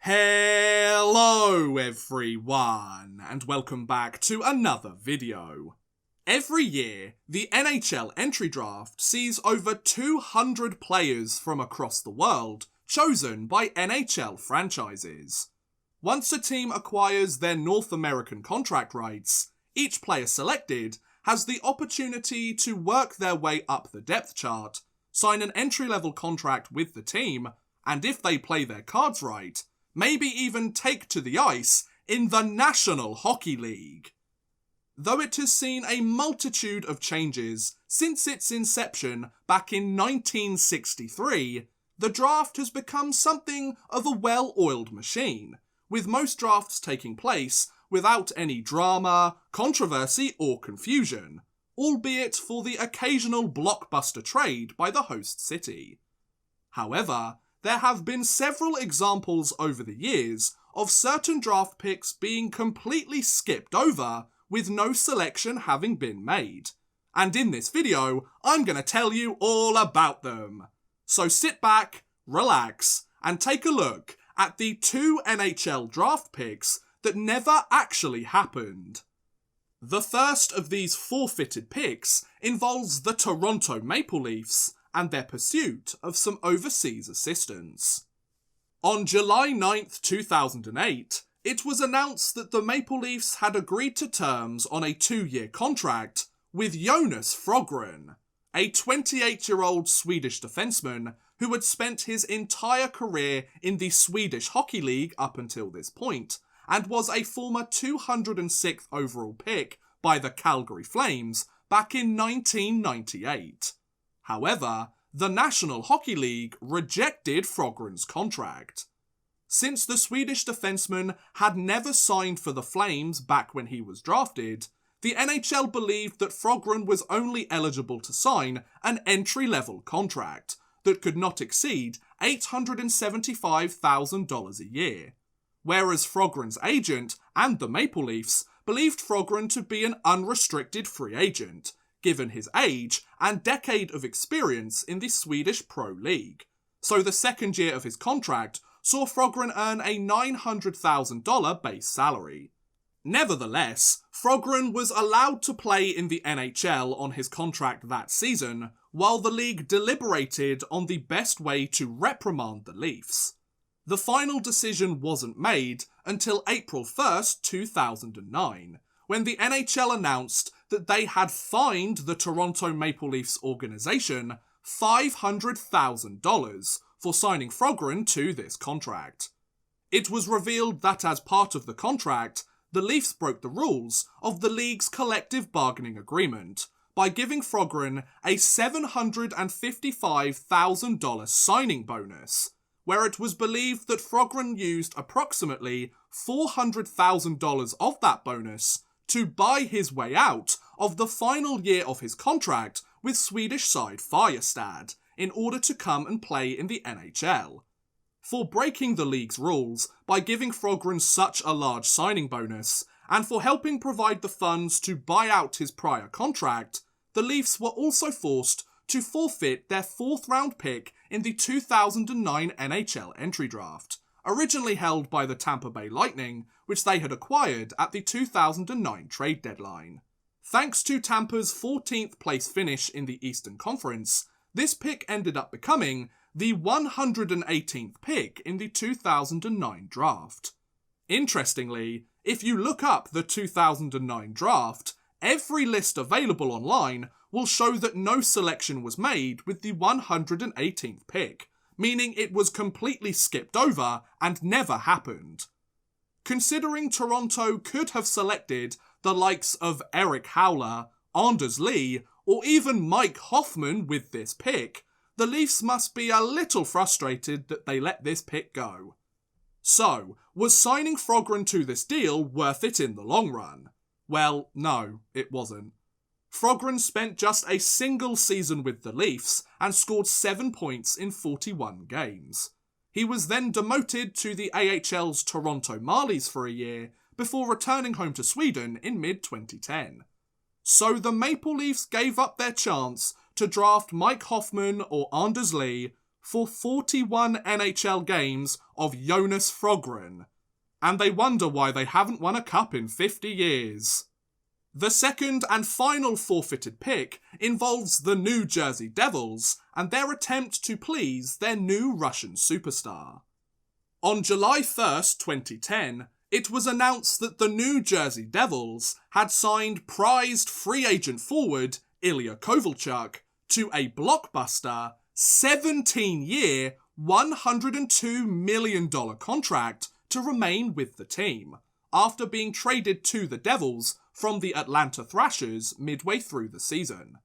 Hello everyone, and welcome back to another video. Every year, the NHL Entry Draft sees over 200 players from across the world chosen by NHL franchises. Once a team acquires their North American contract rights, each player selected has the opportunity to work their way up the depth chart, sign an entry-level contract with the team, and if they play their cards right, maybe even take to the ice in the National Hockey League. Though it has seen a multitude of changes since its inception back in 1963, the draft has become something of a well-oiled machine, with most drafts taking place without any drama, controversy or confusion, albeit for the occasional blockbuster trade by the host city. However, there have been several examples over the years of certain draft picks being completely skipped over with no selection having been made. And in this video, I'm going to tell you all about them. So sit back, relax, and take a look at the 2 NHL draft picks that never actually happened. The first of these forfeited picks involves the Toronto Maple Leafs and their pursuit of some overseas assistance. On July 9th, 2008, it was announced that the Maple Leafs had agreed to terms on a 2-year contract with Jonas Frogren, a 28-year-old Swedish defenseman who had spent his entire career in the Swedish Hockey League up until this point, and was a former 206th overall pick by the Calgary Flames back in 1998. However, the National Hockey League rejected Frogren's contract. Since the Swedish defenseman had never signed for the Flames back when he was drafted, the NHL believed that Frogren was only eligible to sign an entry-level contract that could not exceed $875,000 a year, whereas Frogren's agent and the Maple Leafs believed Frogren to be an unrestricted free agent, given his age and decade of experience in the Swedish Pro League. So the second year of his contract saw Frogren earn a $900,000 base salary. Nevertheless, Frogren was allowed to play in the NHL on his contract that season, while the league deliberated on the best way to reprimand the Leafs. The final decision wasn't made until April 1st, 2009, when the NHL announced that they had fined the Toronto Maple Leafs organisation $500,000 for signing Frogren to this contract. It was revealed that as part of the contract, the Leafs broke the rules of the league's collective bargaining agreement by giving Frogren a $755,000 signing bonus, where it was believed that Frogren used approximately $400,000 of that bonus to buy his way out of the final year of his contract with Swedish side Färjestad in order to come and play in the NHL. For breaking the league's rules by giving Frogren such a large signing bonus, and for helping provide the funds to buy out his prior contract, the Leafs were also forced to forfeit their 4th round pick in the 2009 NHL Entry Draft, originally held by the Tampa Bay Lightning, which they had acquired at the 2009 trade deadline. Thanks to Tampa's 14th place finish in the Eastern Conference, this pick ended up becoming the 118th pick in the 2009 draft. Interestingly, if you look up the 2009 draft, every list available online will show that no selection was made with the 118th pick, meaning it was completely skipped over and never happened. Considering Toronto could have selected the likes of Eric Howler, Anders Lee, or even Mike Hoffman with this pick, the Leafs must be a little frustrated that they let this pick go. So, was signing Frogren to this deal worth it in the long run? Well, no, it wasn't. Frogren spent just a single season with the Leafs and scored 7 points in 41 games. He was then demoted to the AHL's Toronto Marlies for a year before returning home to Sweden in mid-2010. So the Maple Leafs gave up their chance to draft Mike Hoffman or Anders Lee for 41 NHL games of Jonas Frogren, and they wonder why they haven't won a cup in 50 years. The second and final forfeited pick involves the New Jersey Devils and their attempt to please their new Russian superstar. On July 1st, 2010, it was announced that the New Jersey Devils had signed prized free agent forward Ilya Kovalchuk to a blockbuster 17-year, $102 million contract to remain with the team, after being traded to the Devils from the Atlanta Thrashers midway through the season.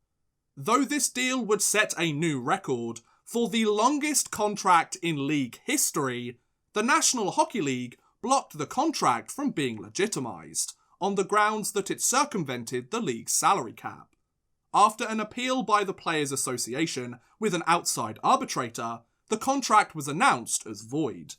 Though this deal would set a new record for the longest contract in league history, the National Hockey League blocked the contract from being legitimised, on the grounds that it circumvented the league's salary cap. After an appeal by the Players' Association with an outside arbitrator, the contract was announced as void.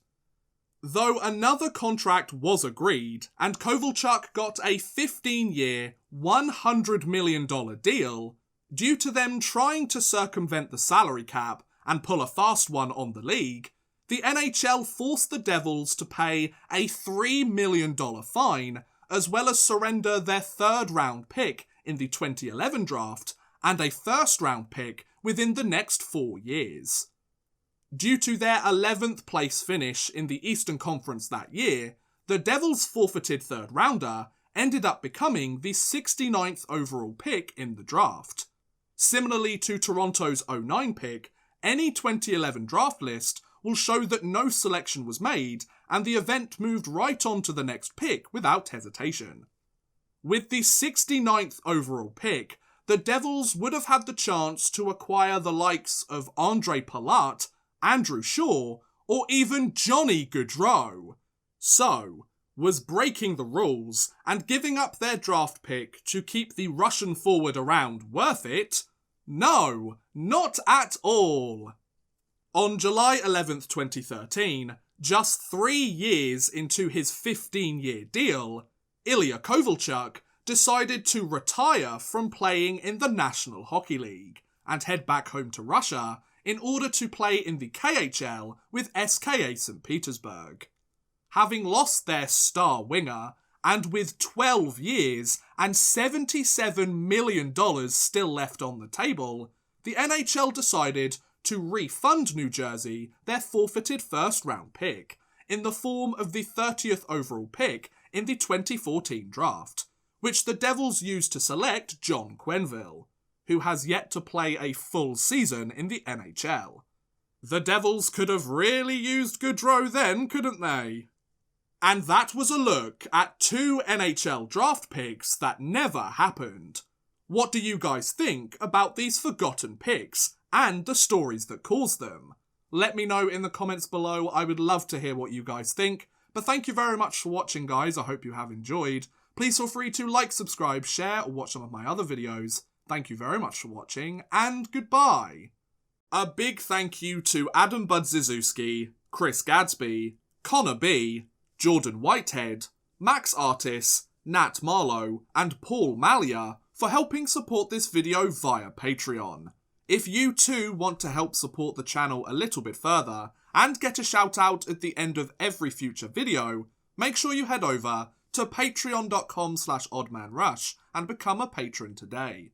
Though another contract was agreed, and Kovalchuk got a 15-year, $100 million deal, due to them trying to circumvent the salary cap and pull a fast one on the league, the NHL forced the Devils to pay a $3 million fine, as well as surrender their third-round pick in the 2011 draft and a first-round pick within the next 4 years. Due to their 11th place finish in the Eastern Conference that year, the Devils' forfeited third-rounder ended up becoming the 69th overall pick in the draft. Similarly to Toronto's 09 pick, any 2011 draft list will show that no selection was made, and the event moved right on to the next pick without hesitation. With the 69th overall pick, the Devils would have had the chance to acquire the likes of Andre Palat, Andrew Shaw, or even Johnny Gaudreau. So, was breaking the rules and giving up their draft pick to keep the Russian forward around worth it? No, not at all. On July 11th, 2013, just 3 years into his 15-year deal, Ilya Kovalchuk decided to retire from playing in the National Hockey League and head back home to Russia in order to play in the KHL with SKA St. Petersburg. Having lost their star winger, and with 12 years and $77 million still left on the table, the NHL decided to refund New Jersey their forfeited first-round pick in the form of the 30th overall pick in the 2014 draft, which the Devils used to select John Quenneville, who has yet to play a full season in the NHL. The Devils could have really used Gaudreau then, couldn't they? And that was a look at 2 NHL draft picks that never happened. What do you guys think about these forgotten picks and the stories that caused them? Let me know in the comments below. I would love to hear what you guys think. But thank you very much for watching, guys. I hope you have enjoyed. Please feel free to like, subscribe, share, or watch some of my other videos. Thank you very much for watching, and goodbye. A big thank you to Adam Budziszewski, Chris Gadsby, Connor B, Jordan Whitehead, Max Artis, Nat Marlowe, and Paul Malia for helping support this video via Patreon. If you too want to help support the channel a little bit further and get a shout out at the end of every future video, make sure you head over to patreon.com/oddmanrush and become a patron today.